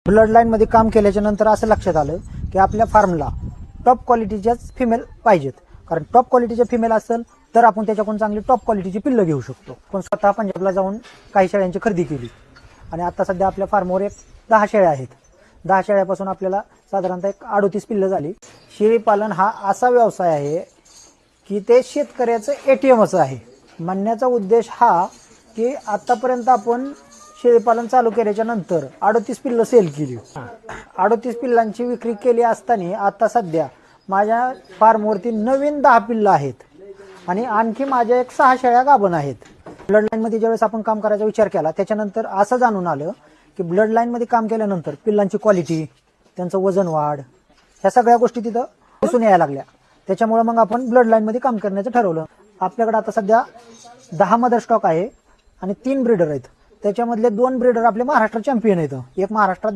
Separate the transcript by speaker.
Speaker 1: Blood line मध्ये काम केल्याच्या नंतर असं लक्षात आलं की आपल्या फार्मला टॉप क्वालिटीच्याच फिमेल पाहिजेत. कारण टॉप क्वालिटीचे फिमेल असेल तर आपण त्याच्याकडून चांगली टॉप क्वालिटीची पिल्लं घेऊ शकतो. पण स्वतः पंजाबला जाऊन काही शेळ्यांची खरेदी केली आणि आता सध्या आपल्या फार्मवर एक 10 शेळ्या आहेत. 10 शेळ्यापासून आपल्याला साधारणतः एक 38 पिल्लं झाली. शेळी पालन हा असा व्यवसाय आहे की ते शेतकऱ्याचं एटीएमच आहे. म्हणण्याचा उद्देश हा की आतापर्यंत आपण शेळीपालन चालू केल्याच्या नंतर 38 पिल्लं सेल केली. 38 पिल्लांची विक्री केली असताना आता सध्या माझ्या फार्मवरती नवीन 10 पिल्लं आहेत आणि आणखी माझ्या एक 6 शेळ्या गाभण आहेत. ब्लड लाईन मध्ये ज्यावेळेस आपण काम करायचा विचार केला त्याच्यानंतर असं जाणून आलं की ब्लड लाईन मध्ये काम केल्यानंतर पिल्लांची क्वालिटी, त्यांचं वजन वाढ, ह्या सगळ्या गोष्टी तिथं दिसून यायला लागल्या. त्याच्यामुळे मग आपण ब्लड लाईन मध्ये काम करण्याचं ठरवलं. आपल्याकडे आता सध्या 10 मदर स्टॉक आहे आणि 3 ब्रीडर आहेत. त्याच्यामधले 2 ब्रीडर आपले महाराष्ट्र चॅम्पियन आहेत. एक महाराष्ट्रात